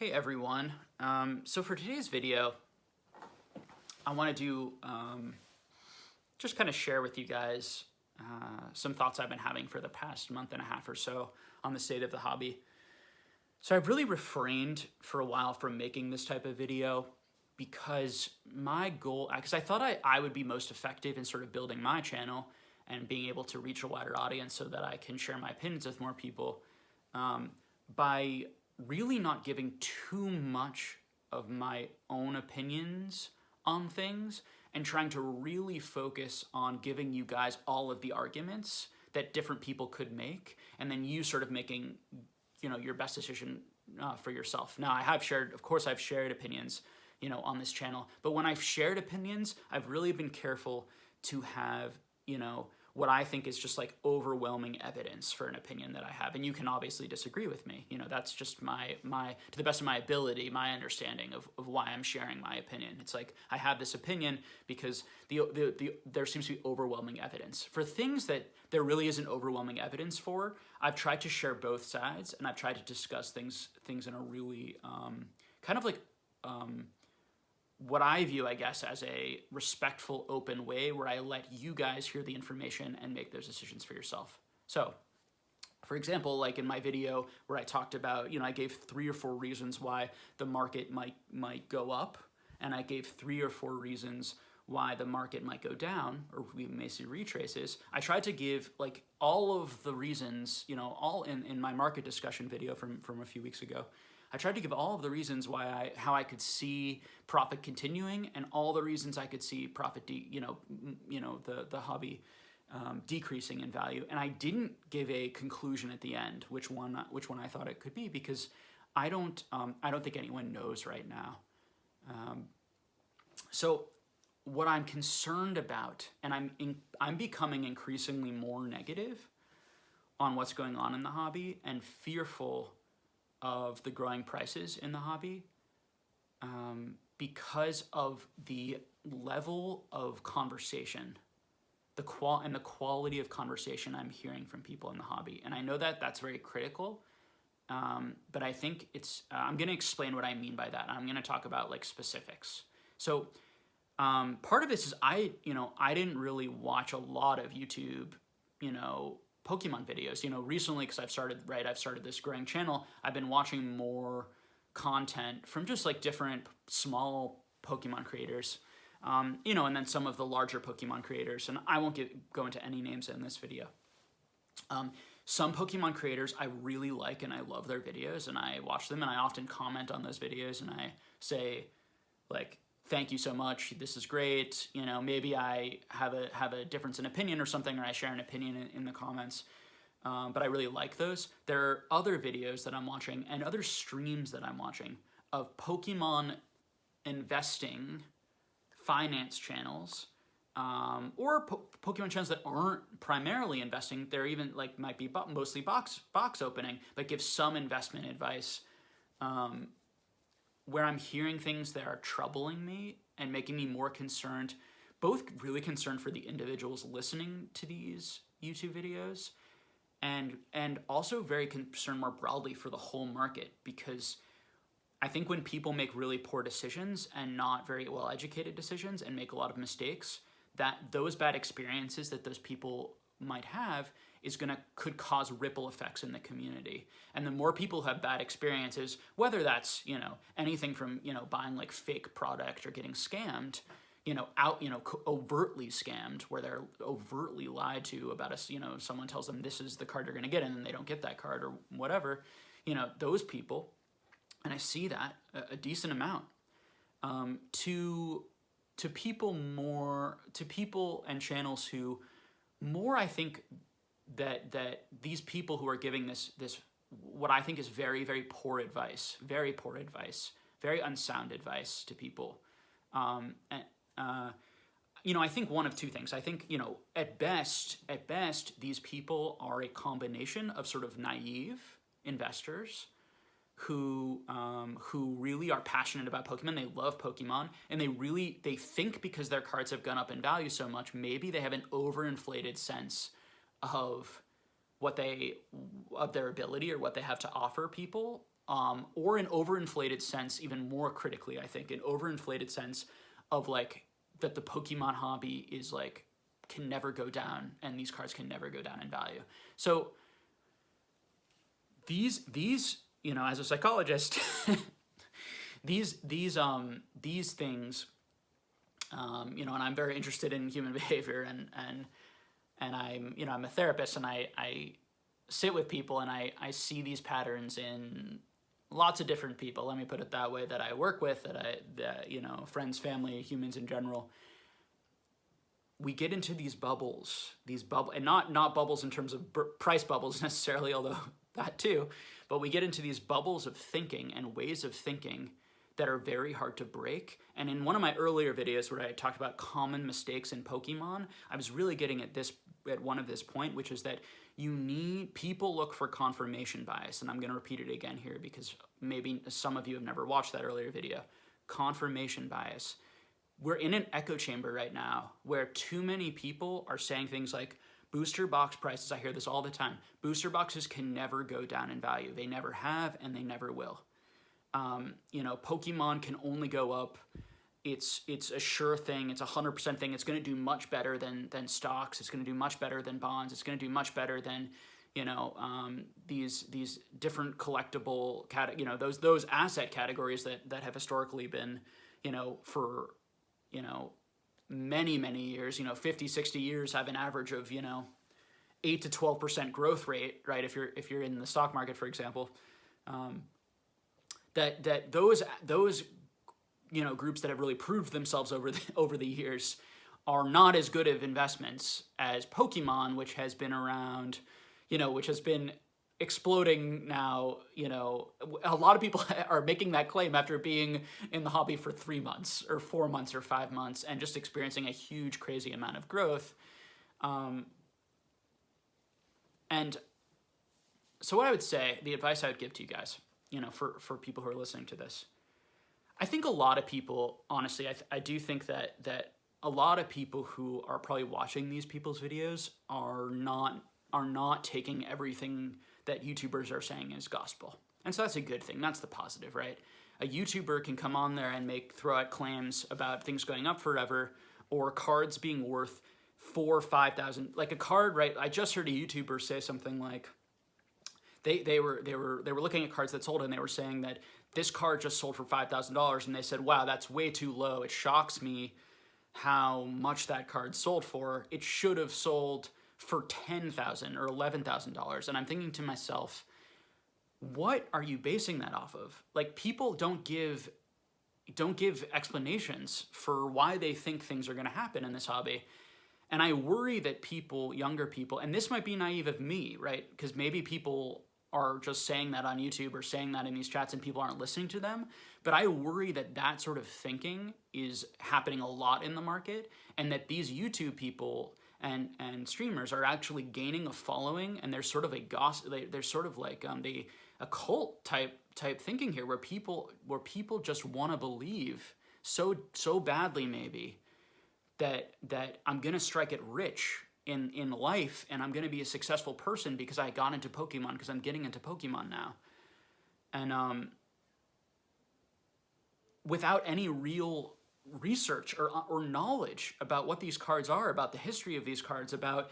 Hey everyone. So for today's video, I want to do just kind of share with you guys some thoughts I've been having for the past month and a half or so on the state of the hobby. So I've really refrained for a while from making this type of video because my goal, because I thought I would be most effective in sort of building my channel and being able to reach a wider audience so that I can share my opinions with more people by really not giving too much of my own opinions on things and trying to really focus on giving you guys all of the arguments that different people could make, and then you sort of making, your best decision for yourself. Now, of course I've shared opinions, on this channel, but when I've shared opinions, I've really been careful to have, what I think is just like overwhelming evidence for an opinion that I have. And you can obviously disagree with me. That's just my to the best of my ability, my understanding of why I'm sharing my opinion. It's like I have this opinion because there seems to be overwhelming evidence. For things that there really isn't overwhelming evidence for, I've tried to share both sides, and I've tried to discuss things in a really kind of like what I view, I guess, as a respectful, open way where I let you guys hear the information and make those decisions for yourself. So, for example, like in my video where I talked about, I gave 3 or 4 reasons why the market might go up, and I gave 3 or 4 reasons why the market might go down, or we may see retraces. I tried to give like all of the reasons, all in my market discussion video from a few weeks ago. I tried to give all of the reasons how I could see profit continuing, and all the reasons I could see profit, the hobby decreasing in value. And I didn't give a conclusion at the end, which one I thought it could be, because I don't think anyone knows right now. So what I'm concerned about, and I'm becoming increasingly more negative on what's going on in the hobby and fearful of the growing prices in the hobby because of the level of conversation, the quality of conversation I'm hearing from people in the hobby. And I know that that's very critical, but I think I'm going to explain what I mean by that. I'm going to talk about like specifics. So part of this is I didn't really watch a lot of YouTube, Pokemon videos, recently, because I've started this growing channel. I've been watching more content from just like different small Pokemon creators, and then some of the larger Pokemon creators, and I won't go into any names in this video. Some Pokemon creators I really like, and I love their videos, and I watch them, and I often comment on those videos, and I say, like, thank you so much, this is great, maybe I have a difference in opinion or something, or I share an opinion in the comments, but I really like those. There are other videos that I'm watching and other streams that I'm watching of Pokemon investing finance channels, or Pokemon channels that aren't primarily investing. They're even like might be mostly box opening, but give some investment advice, where I'm hearing things that are troubling me and making me more concerned, both really concerned for the individuals listening to these YouTube videos, and also very concerned more broadly for the whole market, because I think when people make really poor decisions and not very well educated decisions and make a lot of mistakes, that those bad experiences that those people might have could cause ripple effects in the community. And the more people who have bad experiences, whether that's, anything from, buying like fake product or getting scammed, overtly scammed, where they're overtly lied to about us, someone tells them this is the card you're going to get, and then they don't get that card or whatever, those people, and I see that a decent amount, to people and channels who more, I think, that these people who are giving this what I think is very, very poor advice, very unsound advice to people. I think one of two things. I think, at best, these people are a combination of sort of naive investors who really are passionate about Pokemon. They love Pokemon, and they think because their cards have gone up in value so much, maybe they have an overinflated sense of their ability or what they have to offer people or an overinflated sense, even more critically, I think, an overinflated sense of like that the Pokemon hobby is like can never go down, and these cards can never go down in value. So these you know, as a psychologist, these things, you know, and I'm very interested in human behavior, and I'm, you know, I'm a therapist, and I sit with people, and I see these patterns in lots of different people, let me put it that way, that I work with, that you know, friends, family, humans in general. We get into these bubbles, and not bubbles in terms of price bubbles necessarily, although that too, but we get into these bubbles of thinking and ways of thinking that are very hard to break. And in one of my earlier videos where I talked about common mistakes in Pokemon, I was really getting at one of this point, which is that people look for confirmation bias. And I'm going to repeat it again here because maybe some of you have never watched that earlier video. Confirmation bias. We're in an echo chamber right now where too many people are saying things like, booster box prices, I hear this all the time, booster boxes can never go down in value. They never have, and they never will. You know, Pokemon can only go up. It's a sure thing. It's 100% thing. It's going to do much better than stocks. It's going to do much better than bonds. It's going to do much better than, you know, these different collectible you know, those asset categories that have historically been, you know, for, you know, many years, you know, 50, 60 years, have an average of, you know, 8 to 12% growth rate, right? If you're in the stock market, for example, that those you know, groups that have really proved themselves over the years are not as good of investments as Pokemon, which has been around, you know, which has been exploding now. You know, a lot of people are making that claim after being in the hobby for 3 months or 4 months or 5 months and just experiencing a huge, crazy amount of growth. And so what I would say, the advice I would give to you guys, you know, for people who are listening to this, I think a lot of people, honestly, I do think that a lot of people who are probably watching these people's videos are not taking everything that YouTubers are saying as gospel. And so that's a good thing. That's the positive, right? A YouTuber can come on there and throw out claims about things going up forever, or cards being worth 4,000 or 5,000. Like a card, right? I just heard a YouTuber say something like, they were looking at cards that sold, and they were saying that this card just sold for $5,000, and they said, wow, that's way too low. It shocks me how much that card sold for. It should have sold for $10,000 or $11,000. And I'm thinking to myself, what are you basing that off of? Like, people don't give explanations for why they think things are going to happen in this hobby. And I worry that people, younger people, and this might be naive of me, right? Because maybe people are just saying that on YouTube or saying that in these chats and people aren't listening to them. But I worry that sort of thinking is happening a lot in the market, and that these YouTube people and streamers are actually gaining a following, and there's sort of there's sort of like a cult type thinking here, where people just want to believe so badly maybe that I'm gonna strike it rich in life, and I'm gonna be a successful person because I got into Pokemon, because I'm getting into Pokemon now, and without any real research or knowledge about what these cards are, about the history of these cards, about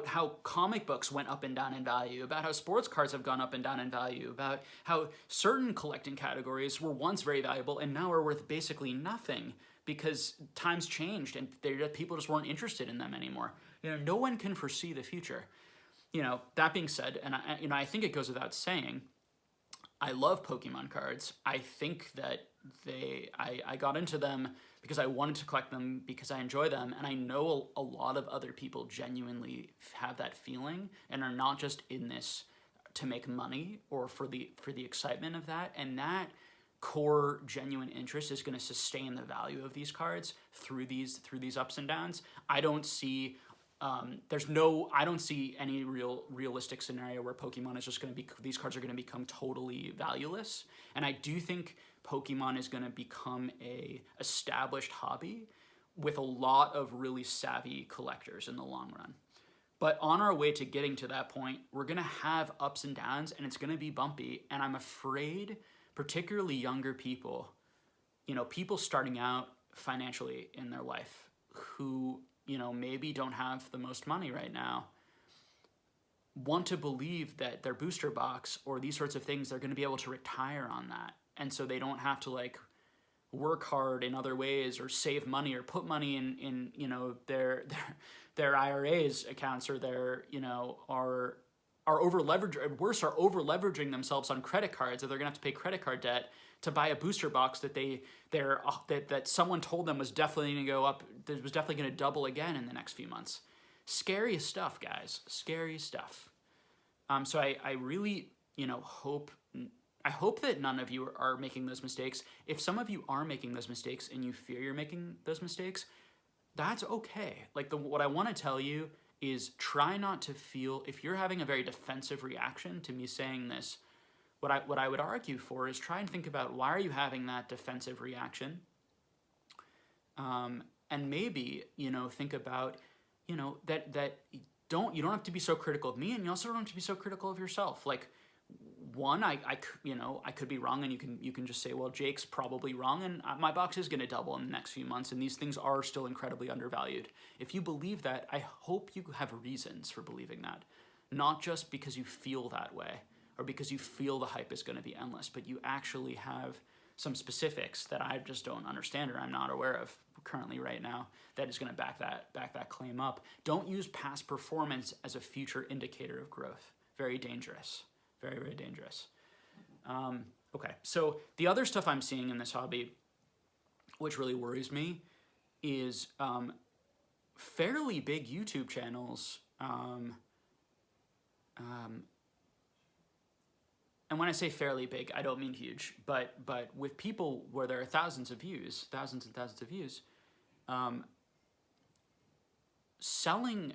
how comic books went up and down in value, about how sports cards have gone up and down in value, about how certain collecting categories were once very valuable and now are worth basically nothing because times changed and people just weren't interested in them anymore. You know, no one can foresee the future. You know, that being said, and I think it goes without saying, I love Pokemon cards. I think that I got into them because I wanted to collect them because I enjoy them, and I know a lot of other people genuinely have that feeling and are not just in this to make money or for the excitement of that. And that core genuine interest is going to sustain the value of these cards through these ups and downs. I don't see I don't see any realistic scenario where Pokemon is just going to be, these cards are going to become totally valueless. And I do think Pokemon is going to become a established hobby with a lot of really savvy collectors in the long run. But on our way to getting to that point, we're going to have ups and downs, and it's going to be bumpy. And I'm afraid, particularly younger people, people starting out financially in their life who, maybe don't have the most money right now, want to believe that their booster box or these sorts of things, they're going to be able to retire on that. And so they don't have to like work hard in other ways or save money or put money in their IRAs accounts, or their, are over leveraged, or worse, are over leveraging themselves on credit cards, or they're gonna have to pay credit card debt to buy a booster box that that someone told them was definitely gonna go up, that was definitely gonna double again in the next few months. Scary stuff, guys. Scary stuff. So I really, I hope that none of you are making those mistakes. If some of you are making those mistakes and you fear you're making those mistakes, that's okay. Like what I want to tell you is try not to feel, if you're having a very defensive reaction to me saying this, what I would argue for is try and think about, why are you having that defensive reaction? And maybe, think about, that you don't have to be so critical of me, and you also don't have to be so critical of yourself. Like, one, I could be wrong, and you can just say, well, Jake's probably wrong, and my box is going to double in the next few months, and these things are still incredibly undervalued. If you believe that, I hope you have reasons for believing that, not just because you feel that way or because you feel the hype is going to be endless, but you actually have some specifics that I just don't understand or I'm not aware of currently right now that is going to back that claim up. Don't use past performance as a future indicator of growth. Very dangerous. Very, very dangerous. Okay, so the other stuff I'm seeing in this hobby, which really worries me, is fairly big YouTube channels. And when I say fairly big, I don't mean huge, but with people where there are thousands and thousands of views, selling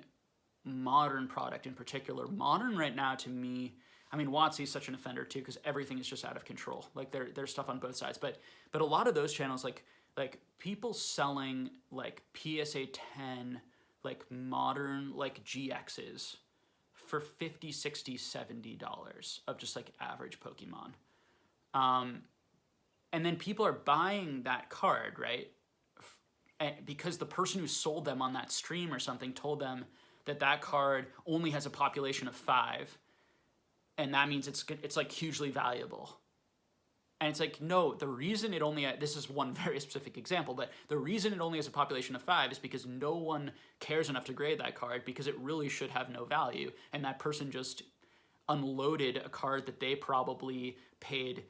modern product in particular. Modern right now to me, I mean, WotC is such an offender too, because everything is just out of control. Like there's stuff on both sides, but a lot of those channels, like people selling like PSA 10, like modern like GXs for $50, $60, $70 of just like average Pokemon. And then people are buying that card, right? Because the person who sold them on that stream or something told them that card only has a population of 5, and that means it's like hugely valuable. And it's like, no, the reason it only, this is one very specific example, but the reason it only has a population of 5 is because no one cares enough to grade that card, because it really should have no value. And that person just unloaded a card that they probably paid,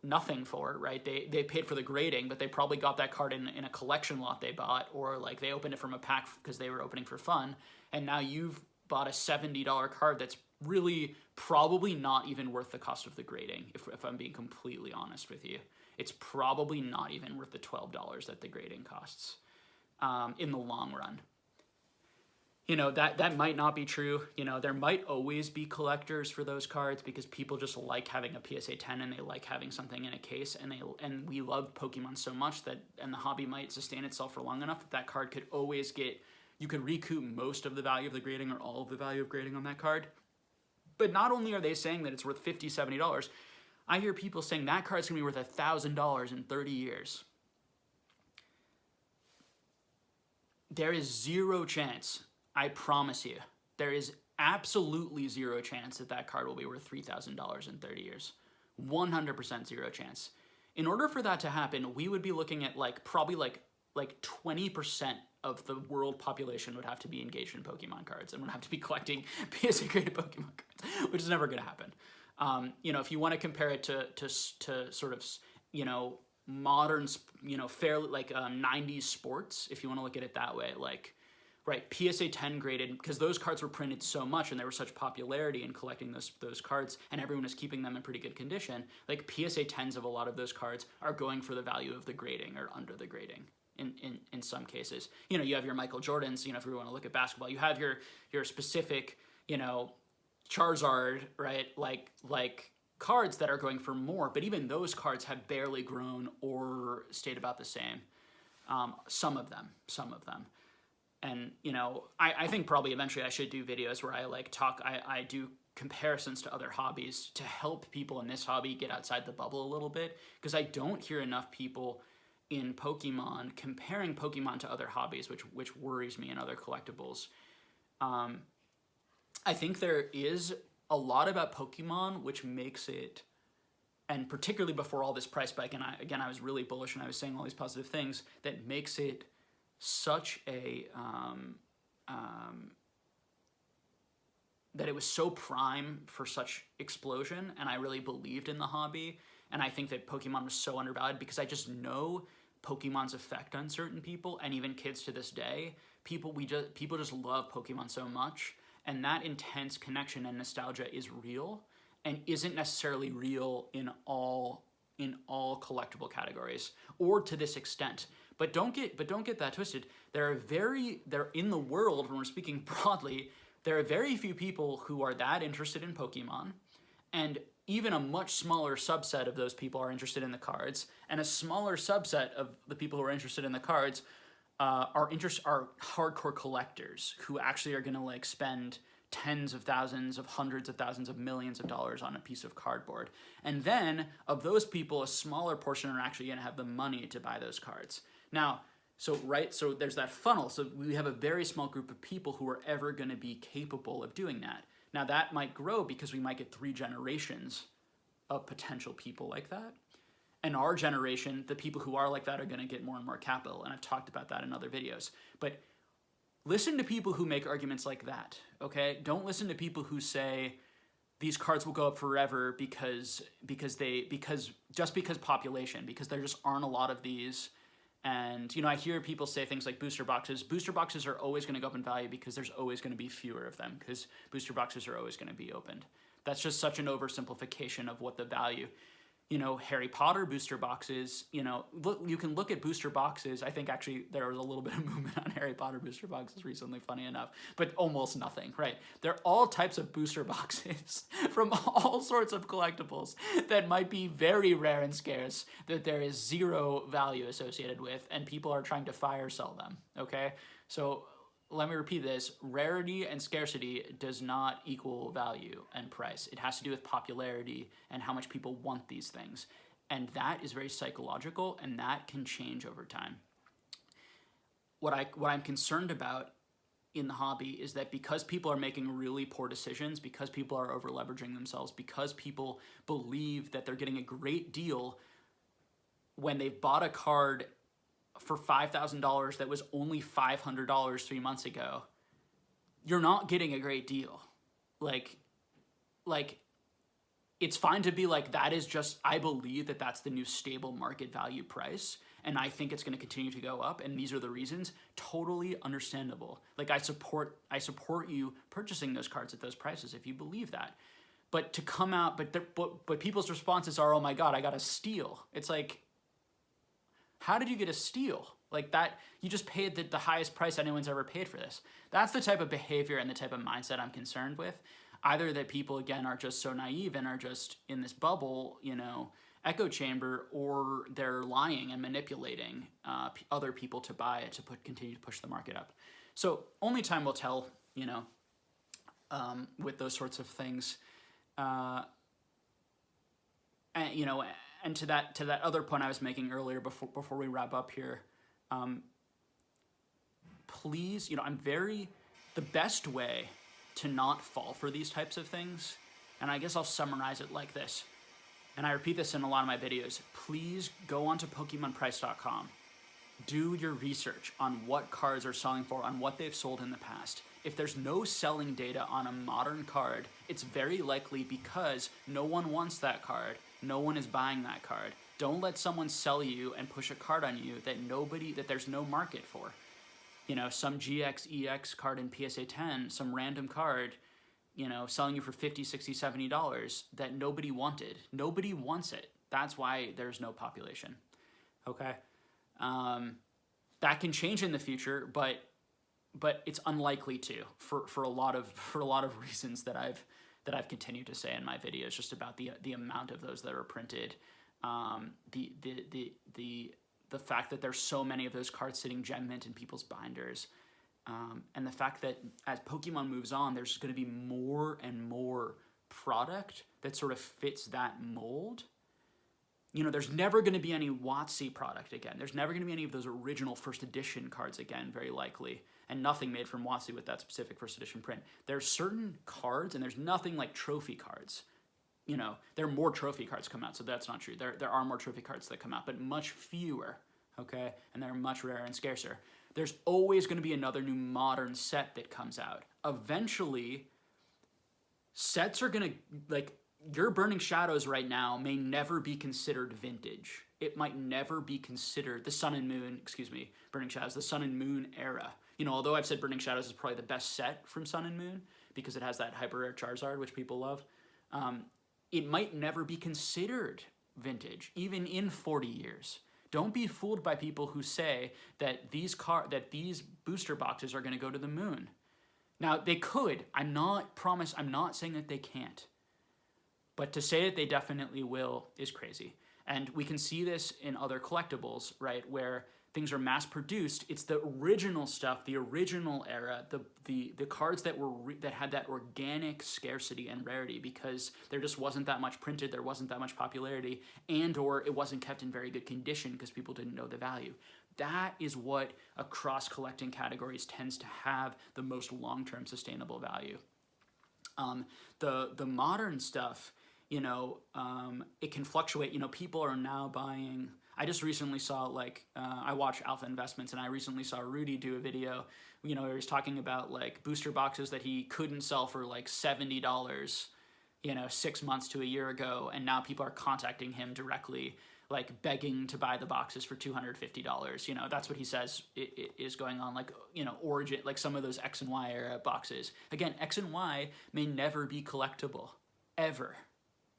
nothing for, right? They paid for the grading, but they probably got that card in a collection lot they bought, or like they opened it from a pack because they were opening for fun. And now you've bought a $70 card that's really probably not even worth the cost of the grading, if I'm being completely honest with you. It's probably not even worth the $12 that the grading costs in the long run. That might not be true. There might always be collectors for those cards because people just like having a PSA 10 and they like having something in a case, and we love Pokemon so much and the hobby might sustain itself for long enough that card could always you could recoup most of the value of the grading or all of the value of grading on that card. But not only are they saying that it's worth $50, $70, I hear people saying that card's gonna be worth $1,000 in 30 years. There is zero chance, I promise you, there is absolutely zero chance that card will be worth $3,000 in 30 years. 100% zero chance. In order for that to happen, we would be looking at probably 20% of the world population would have to be engaged in Pokemon cards and would have to be collecting PSA graded Pokemon cards, which is never going to happen. If you want to compare it to sort of, modern, fairly 90s sports, if you want to look at it that way, right, PSA 10 graded, because those cards were printed so much and there was such popularity in collecting those cards, and everyone was keeping them in pretty good condition. Like PSA 10s of a lot of those cards are going for the value of the grading or under the grading. In some cases, you have your Michael Jordans, if we want to look at basketball, you have your specific, Charizard, right? Like cards that are going for more, but even those cards have barely grown or stayed about the same. Some of them. And, you know, I think probably eventually I should do videos where I like talk, I do comparisons to other hobbies to help people in this hobby get outside the bubble a little bit, because I don't hear enough people in Pokemon comparing Pokemon to other hobbies, which worries me, and other collectibles. I think there is a lot about Pokemon which makes it, and particularly before all this price spike, and I was really bullish and I was saying all these positive things, that makes it such a that it was so prime for such explosion, and I really believed in the hobby, and I think that Pokemon was so undervalued because I just know Pokemon's effect on certain people, and even kids to this day. People just love Pokemon so much, and that intense connection and nostalgia is real, and isn't necessarily real in all collectible categories, or to this extent. But don't get that twisted. There in the world, when we're speaking broadly, there are very few people who are that interested in Pokemon, and even a much smaller subset of those people are interested in the cards, and a smaller subset of the people who are interested in the cards are hardcore collectors who actually are going to like spend tens of thousands, of hundreds of thousands, of millions of dollars on a piece of cardboard. And then of those people, a smaller portion are actually going to have the money to buy those cards. Now, so there's that funnel. So we have a very small group of people who are ever going to be capable of doing that. Now that might grow because we might get 3 generations of potential people like that. And our generation, the people who are like that are going to get more and more capital. And I've talked about that in other videos. But listen to people who make arguments like that, okay? Don't listen to people who say these cards will go up forever because population, because there just aren't a lot of these. And, you know, I hear people say things like booster boxes. Booster boxes are always going to go up in value because there's always going to be fewer of them, because booster boxes are always going to be opened. That's just such an oversimplification of what the value. You know, Harry Potter booster boxes, you know, you can look at booster boxes. I think actually there was a little bit of movement on Harry Potter booster boxes recently, funny enough, but almost nothing, right? There are all types of booster boxes from all sorts of collectibles that might be very rare and scarce, that there is zero value associated with, and people are trying to fire sell them, okay? So let me repeat this. Rarity and scarcity does not equal value and price. It has to do with popularity and how much people want these things. And that is very psychological, and that can change over time. What I'm concerned about in the hobby is that because people are making really poor decisions, because people are over-leveraging themselves, because people believe that they're getting a great deal when they've bought a card for $5,000 that was only $500 3 months ago, you're not getting a great deal. Like it's fine to be like, that is just, I believe that that's the new stable market value price, and I think it's going to continue to go up, and these are the reasons. Totally understandable. Like I support you purchasing those cards at those prices if you believe that. But to come out, but people's responses are, oh my God, I got a steal. It's like, how did you get a steal? Like that, you just paid the highest price anyone's ever paid for this. That's the type of behavior and the type of mindset I'm concerned with. Either that people, again, are just so naive and are just in this bubble, you know, echo chamber, or they're lying and manipulating other people to buy it, to continue to push the market up. So only time will tell, you know, with those sorts of things. And, you know, and to that other point I was making earlier before we wrap up here, please, you know, the best way to not fall for these types of things, and I guess I'll summarize it like this, and I repeat this in a lot of my videos, please go onto PokemonPrice.com. Do your research on what cards are selling for, on what they've sold in the past. If there's no selling data on a modern card, it's very likely because no one wants that card. No one is buying that card. Don't let someone sell you and push a card on you that there's no market for. You know, some GX, EX card in PSA 10, some random card, you know, selling you for $50, $60, $70 that nobody wanted. Nobody wants it. That's why there's no population. Okay? That can change in the future, but it's unlikely to for a lot of reasons that I've continued to say in my videos, just about the amount of those that are printed, the fact that there's so many of those cards sitting gem mint in people's binders, And the fact that as Pokemon moves on, there's going to be more and more product that sort of fits that mold. You know, there's never going to be any WotC product again. There's never going to be any of those original first edition cards again, very likely. And nothing made from WotC with that specific first edition print. There's certain cards, and there's nothing like trophy cards. You know, there are more trophy cards come out, so that's not true. There are more trophy cards that come out, but much fewer, okay? And they're much rarer and scarcer. There's always going to be another new modern set that comes out. Eventually, sets are going to, like, your Burning Shadows right now may never be considered vintage. It might never be considered the Sun and Moon, Burning Shadows, the Sun and Moon era. You know, although I've said Burning Shadows is probably the best set from Sun and Moon because it has that hyper rare Charizard, which people love, it might never be considered vintage, even in 40 years. Don't be fooled by people who say that these booster boxes are going to go to the moon. Now, they could. I'm not saying that they can't. But to say that they definitely will is crazy. And we can see this in other collectibles, right, where things are mass produced. It's the original stuff, the original era, the cards that had that organic scarcity and rarity because there just wasn't that much printed, there wasn't that much popularity, and or it wasn't kept in very good condition because people didn't know the value. That is what across collecting categories tends to have the most long-term sustainable value. The modern stuff, you know, it can fluctuate. You know, people are now buying. I just recently saw, like, I watch Alpha Investments, and I recently saw Rudy do a video, you know, where he was talking about, like, booster boxes that he couldn't sell for, like, $70, you know, 6 months to a year ago, and now people are contacting him directly, like, begging to buy the boxes for $250. You know, that's what he says it is going on, like, you know, Origin, like some of those X and Y era boxes. Again, X and Y may never be collectible, ever.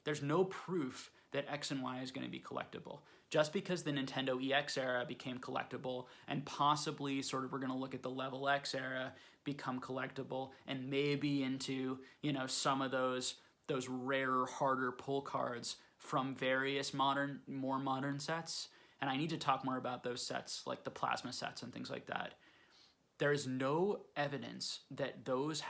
There's no proof that X and Y is going to be collectible. Just because the Nintendo EX era became collectible and possibly sort of we're going to look at the Level X era become collectible and maybe into, you know, some of those rarer, harder pull cards from various more modern sets. And I need to talk more about those sets, like the plasma sets and things like that. There is no evidence that those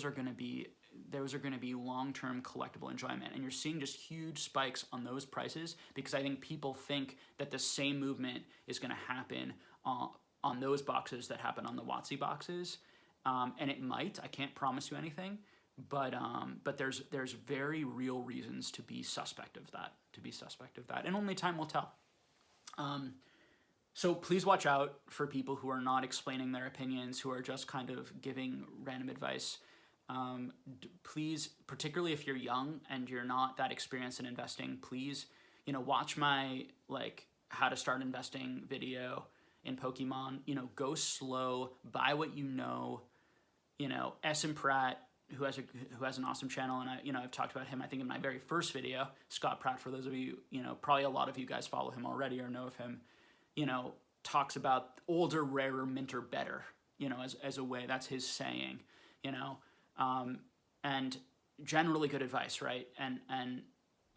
are going to be long-term collectible enjoyment. And you're seeing just huge spikes on those prices because I think people think that the same movement is going to happen on those boxes that happen on the WotC boxes. And it might. I can't promise you anything. But there's very real reasons to be suspect of that. And only time will tell. So please watch out for people who are not explaining their opinions, who are just kind of giving random advice. Please, particularly if you're young and you're not that experienced in investing, please, you know, watch my, like, how to start investing video in Pokemon. You know, go slow, buy what you know. You know, S. and Pratt, who has an awesome channel, and I've talked about him, I think, in my very first video. Scott Pratt, for those of you, you know, probably a lot of you guys follow him already or know of him, you know, talks about older, rarer, minter, better, you know, as a way, that's his saying, you know, and generally good advice, right? And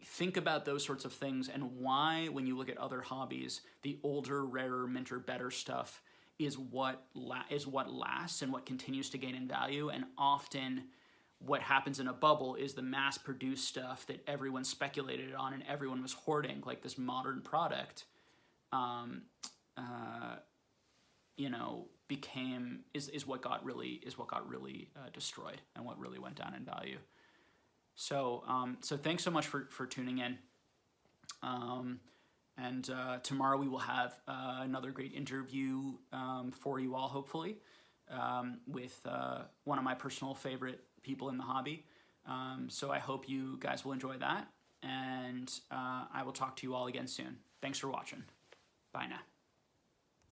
think about those sorts of things and why, when you look at other hobbies, the older, rarer, minter, better stuff is what lasts and what continues to gain in value. And often what happens in a bubble is the mass-produced stuff that everyone speculated on and everyone was hoarding, like this modern product, you know, is what got really destroyed and what really went down in value. So thanks so much for tuning in. And tomorrow we will have another great interview for you all, hopefully, with one of my personal favorite people in the hobby. So I hope you guys will enjoy that, and I will talk to you all again soon. Thanks for watching. Bye now.